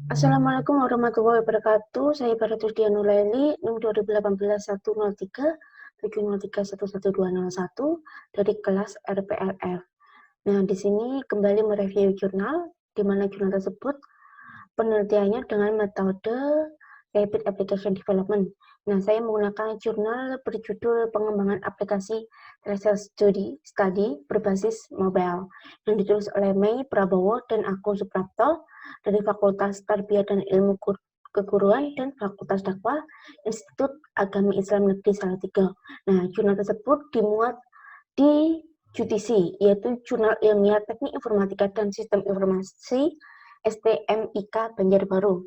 Assalamualaikum warahmatullahi wabarakatuh. Saya Baratus Dianulaili, NIM 2018-103, 703-11201 dari kelas RPLF. Nah, di sini kembali mereview jurnal, di mana jurnal tersebut penelitiannya dengan metode Rapid Application Development. Nah, saya menggunakan jurnal berjudul Pengembangan Aplikasi Tracer Study berbasis mobile, yang ditulis oleh Mei Prabowo dan Agung Suprapto dari Fakultas Tarbiyah dan Ilmu Keguruan dan Fakultas Dakwah Institut Agama Islam Negeri Salatiga. Nah, jurnal tersebut dimuat di JUTISI, yaitu Jurnal Ilmiah Teknik Informatika dan Sistem Informasi STMIK Banjarbaru.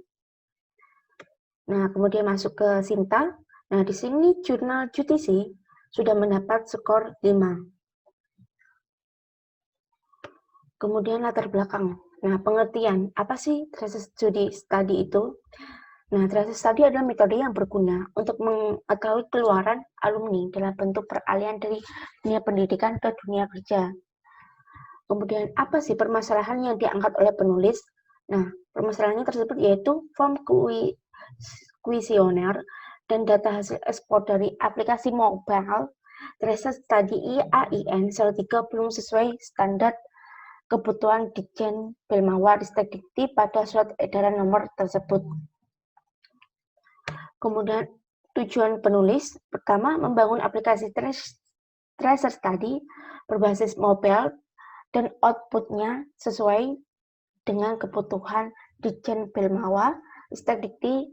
Nah, kemudian masuk ke Sinta. Nah, di sini jurnal JUTISI sudah mendapat skor 5. Kemudian latar belakang. Nah, pengertian, apa sih tracer study itu? Nah, tracer study adalah metode yang berguna untuk mengetahui keluaran alumni dalam bentuk peralihan dari dunia pendidikan ke dunia kerja. Kemudian, apa sih permasalahan yang diangkat oleh penulis? Nah, permasalahannya tersebut yaitu form kuesioner dan data hasil ekspor dari aplikasi mobile tracer study IAIN 3 belum sesuai standar kebutuhan Ditjen Belmawa Ristek Dikti pada surat edaran nomor tersebut. Kemudian tujuan penulis, pertama membangun aplikasi tracer study berbasis mobile dan outputnya sesuai dengan kebutuhan Ditjen Belmawa Ristek Dikti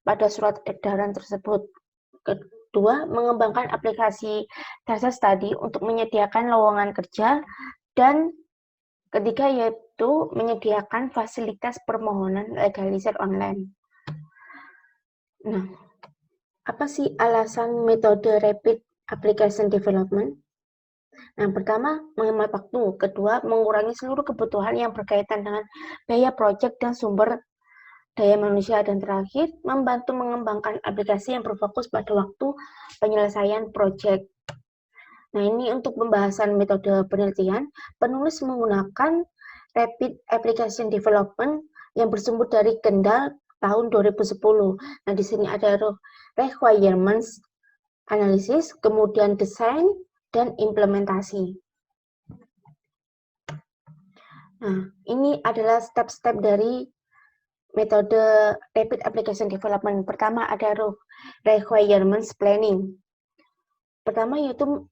pada surat edaran tersebut. Kedua, mengembangkan aplikasi tracer study untuk menyediakan lowongan kerja, dan ketiga yaitu menyediakan fasilitas permohonan legalisir online. Nah, apa sih alasan metode Rapid Application Development? Yang pertama, menghemat waktu. Kedua, mengurangi seluruh kebutuhan yang berkaitan dengan biaya proyek dan sumber daya manusia. Dan terakhir, membantu mengembangkan aplikasi yang berfokus pada waktu penyelesaian proyek. Nah, ini untuk pembahasan metode penelitian, penulis menggunakan Rapid Application Development yang bersumber dari Kendall tahun 2010. Nah, di sini ada requirements analysis, kemudian desain, dan implementasi. Nah, ini adalah step-step dari metode Rapid Application Development. Pertama ada requirements planning. Pertama yaitu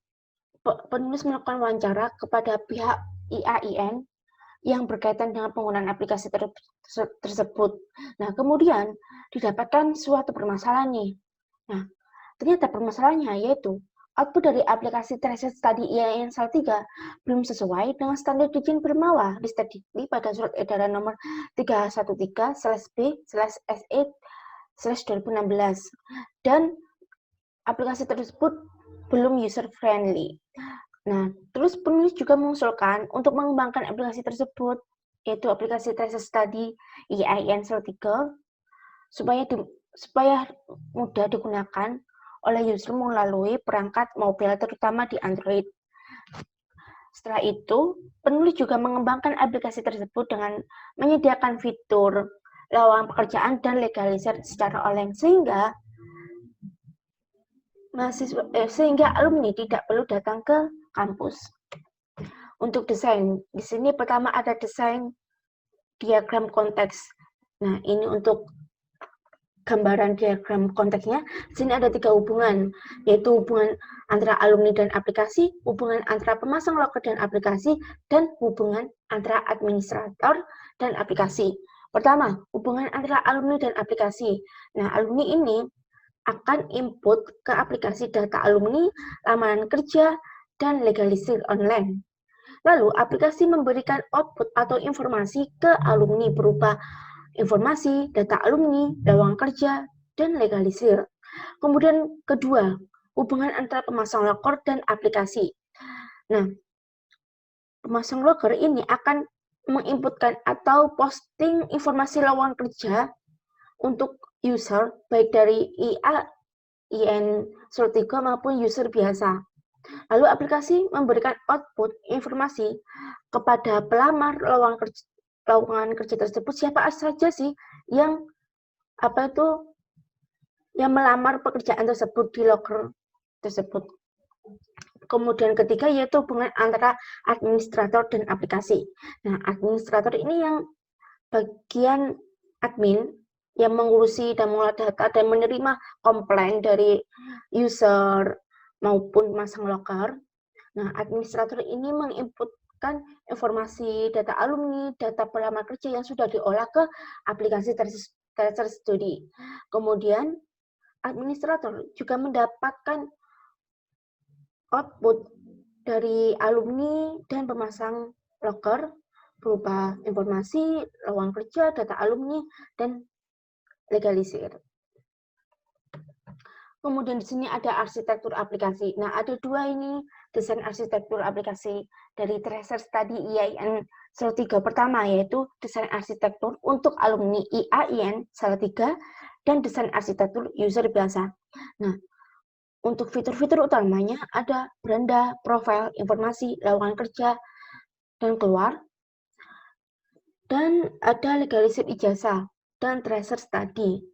penulis melakukan wawancara kepada pihak IAIN yang berkaitan dengan penggunaan aplikasi tersebut. Nah, kemudian didapatkan suatu permasalahan nih. Nah, ternyata permasalahannya yaitu output dari aplikasi tracer study IAIN 3 belum sesuai dengan standar Ditjen Belmawa Ristek Dikti pada surat edaran nomor 313/B/SE/2016, dan aplikasi tersebut belum user friendly. Nah, terus penulis juga mengusulkan untuk mengembangkan aplikasi tersebut, yaitu aplikasi tracer study IAIN 3, supaya mudah digunakan oleh user melalui perangkat mobile, terutama di Android. Setelah itu, penulis juga mengembangkan aplikasi tersebut dengan menyediakan fitur lowongan pekerjaan dan legalisir secara online, sehingga alumni tidak perlu datang ke kampus. Untuk desain, di sini pertama ada desain diagram konteks. Nah, ini untuk gambaran diagram konteksnya. Di sini ada 3 hubungan, yaitu hubungan antara alumni dan aplikasi, hubungan antara pemasang loker dan aplikasi, dan hubungan antara administrator dan aplikasi. Pertama, hubungan antara alumni dan aplikasi. Nah, alumni ini akan input ke aplikasi data alumni, lamaran kerja, dan legalisir online. Lalu, aplikasi memberikan output atau informasi ke alumni berupa informasi, data alumni, lowongan kerja, dan legalisir. Kemudian kedua, hubungan antara pemasang loker dan aplikasi. Nah, pemasang loker ini akan menginputkan atau posting informasi lowongan kerja untuk user, baik dari IAIN 3 maupun user biasa. Lalu aplikasi memberikan output informasi kepada pelamar lowongan kerja tersebut, siapa saja sih yang yang melamar pekerjaan tersebut di loker tersebut. Kemudian ketiga yaitu hubungan antara administrator dan aplikasi. Nah, administrator ini yang bagian admin yang mengurusi dan mengolah data dan menerima komplain dari user maupun masang loker. Nah, administrator ini menginputkan informasi data alumni, data pelamar kerja yang sudah diolah ke aplikasi Tracer Study. Kemudian, administrator juga mendapatkan output dari alumni dan pemasang loker berupa informasi, lowongan kerja, data alumni, dan legalisir. Kemudian di sini ada arsitektur aplikasi. Nah, ada dua ini desain arsitektur aplikasi dari Tracer Study IAIN Salatiga. Pertama yaitu desain arsitektur untuk alumni IAIN Salatiga dan desain arsitektur user biasa. Nah, untuk fitur-fitur utamanya ada beranda, profil, informasi, lowongan kerja, dan keluar. Dan ada legalisir ijazah dan Tracer Study.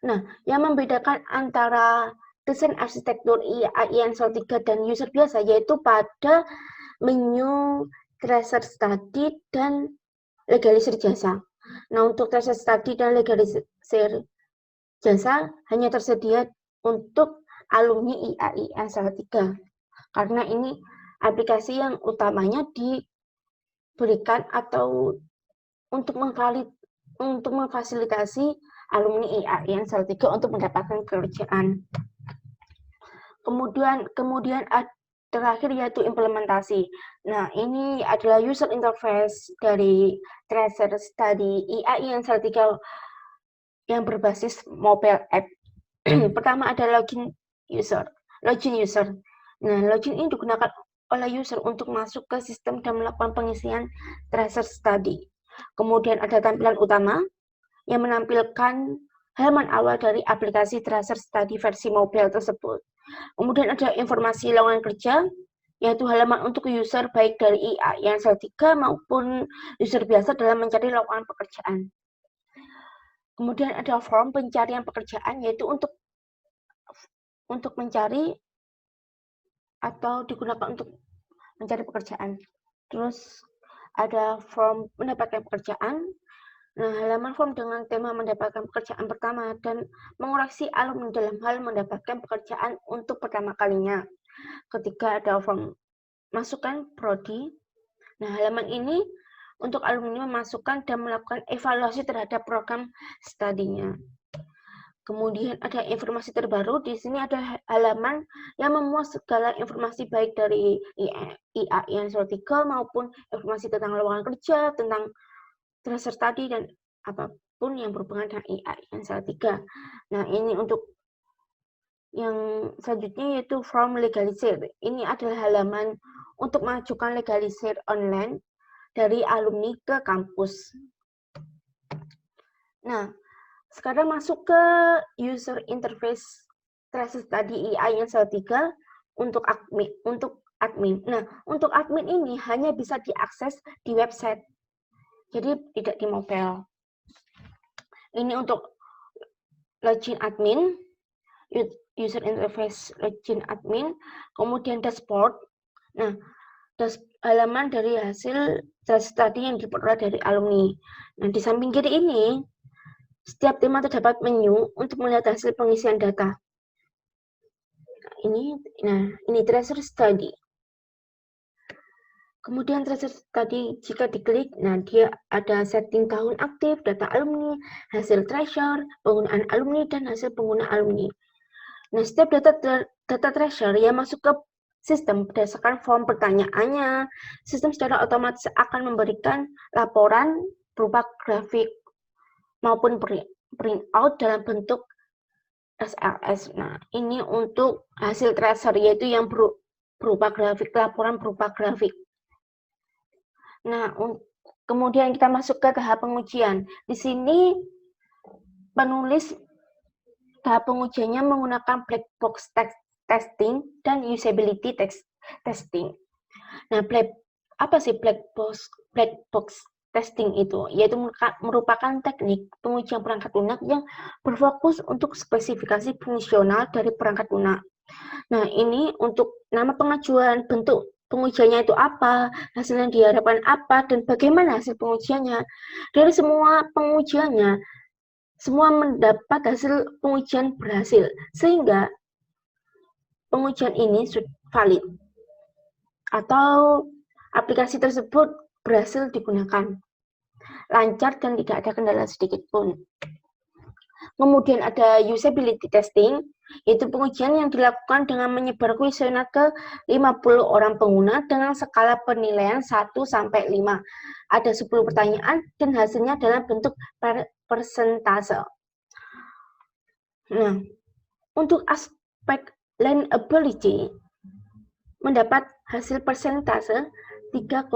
Nah, yang membedakan antara desain arsitektur IAIN Salatiga dan user biasa yaitu pada menu Tracer Study dan legalisir jasa. Nah, untuk Tracer Study dan legalisir jasa hanya tersedia untuk alumni IAIN Salatiga. Karena ini aplikasi yang utamanya diberikan atau untuk memfasilitasi alumni IAIN Salatiga untuk mendapatkan pekerjaan. Kemudian terakhir yaitu implementasi. Nah, ini adalah user interface dari Tracer Study IAIN Salatiga yang berbasis mobile app. Pertama ada login user. Nah, login ini digunakan oleh user untuk masuk ke sistem dan melakukan pengisian Tracer Study. Kemudian ada tampilan utama yang menampilkan halaman awal dari aplikasi Tracer Study versi mobile tersebut. Kemudian ada informasi lowongan kerja, yaitu halaman untuk user baik dari IAIN Salatiga maupun user biasa dalam mencari lowongan pekerjaan. Kemudian ada form pencarian pekerjaan, yaitu untuk mencari atau digunakan untuk mencari pekerjaan. Terus ada form mendapatkan pekerjaan. Nah, halaman form dengan tema mendapatkan pekerjaan pertama dan mengoreksi alumni dalam hal mendapatkan pekerjaan untuk pertama kalinya. Ketika ada form masukkan prodi. Nah, halaman ini untuk alumni memasukkan dan melakukan evaluasi terhadap program studinya. Kemudian ada informasi terbaru, di sini ada halaman yang memuat segala informasi baik dari IAIN Salatiga maupun informasi tentang lowongan kerja, tentang Tracer Study, dan apapun yang berhubungan dengan IAIN Salatiga. Nah, ini untuk yang selanjutnya yaitu form legalisir. Ini adalah halaman untuk mengajukan legalisir online dari alumni ke kampus. Nah, sekarang masuk ke user interface Tracer Study IAIN Salatiga untuk admin. Nah, untuk admin ini hanya bisa diakses di website, jadi tidak di mobile. Ini untuk login admin, user interface login admin, kemudian dashboard. Nah, halaman dari hasil Tracer Study yang diperoleh dari alumni. Nah, di samping kiri ini setiap tema terdapat menu untuk melihat hasil pengisian data. Ini Tracer Study. Kemudian Tracer Study jika diklik, nah dia ada setting tahun aktif, data alumni, hasil Tracer, penggunaan alumni, dan hasil pengguna alumni. Nah, setiap data Tracer yang masuk ke sistem berdasarkan form pertanyaannya, sistem secara otomatis akan memberikan laporan berupa grafik maupun print out dalam bentuk SLS. Nah, ini untuk hasil Tracer, yaitu yang berupa grafik, laporan berupa grafik. Nah, kemudian kita masuk ke tahap pengujian. Di sini penulis tahap pengujiannya menggunakan black box testing dan usability testing. Nah, apa sih black box testing itu, yaitu merupakan teknik pengujian perangkat lunak yang berfokus untuk spesifikasi fungsional dari perangkat lunak. Nah, ini untuk nama pengajuan, bentuk pengujiannya itu apa, hasil yang diharapkan apa, dan bagaimana hasil pengujiannya. Dari semua pengujiannya, semua mendapat hasil pengujian berhasil, sehingga pengujian ini valid atau aplikasi tersebut berhasil digunakan, lancar dan tidak ada kendala sedikit pun. Kemudian ada usability testing, yaitu pengujian yang dilakukan dengan menyebar kuesioner ke 50 orang pengguna dengan skala penilaian 1 sampai 5. Ada 10 pertanyaan dan hasilnya dalam bentuk persentase. Nah, untuk aspek learnability mendapat hasil persentase 3,80,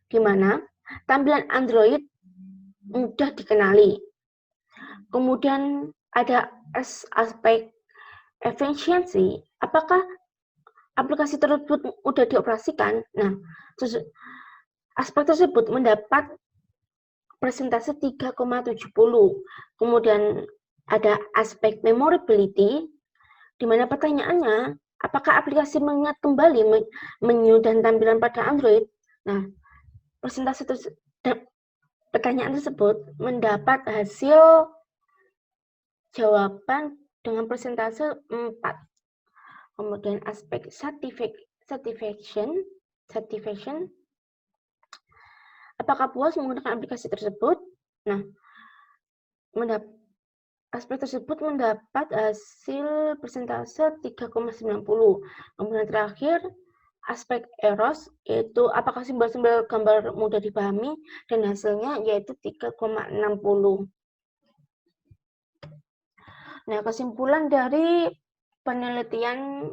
di mana tampilan Android mudah dikenali. Kemudian ada aspek efisiensi, apakah aplikasi tersebut mudah dioperasikan? Nah, aspek tersebut mendapat persentase 3,70. Kemudian ada aspek memorability, di mana pertanyaannya, apakah aplikasi mengingat kembali menu dan tampilan pada Android? Nah, persentase pertanyaan tersebut mendapat hasil jawaban dengan persentase 4. Kemudian aspek satisfaction, apakah puas menggunakan aplikasi tersebut? Nah, aspek tersebut mendapat hasil persentase 3,90. Kemudian terakhir, aspek eros, yaitu apakah simbol-simbol gambar mudah dipahami, dan hasilnya yaitu 3,60. Nah, kesimpulan dari penelitian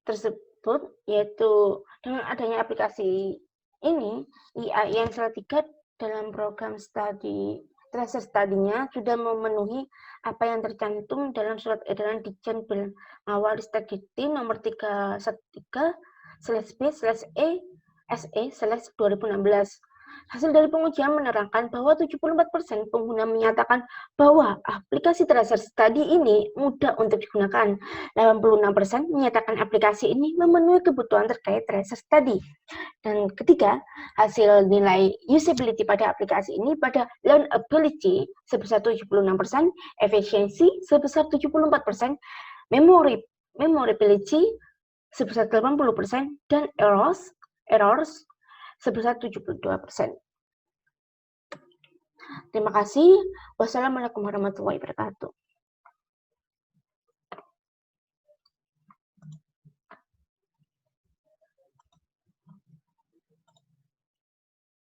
tersebut yaitu dengan adanya aplikasi ini, IAIN Salatiga dalam program studi tracer study-nya sudah memenuhi apa yang tercantum dalam surat edaran Ditjen Pengawal Ristek nomor 313/B/E/SE/2016. Hasil dari pengujian menerangkan bahwa 74% pengguna menyatakan bahwa aplikasi tracer study ini mudah untuk digunakan. 86% menyatakan aplikasi ini memenuhi kebutuhan terkait tracer study. Dan ketiga, hasil nilai usability pada aplikasi ini pada learnability sebesar 76%, efisiensi sebesar 74%, memorability sebesar 80%, dan errors sebesar 72%. Terima kasih. Wassalamualaikum warahmatullahi wabarakatuh.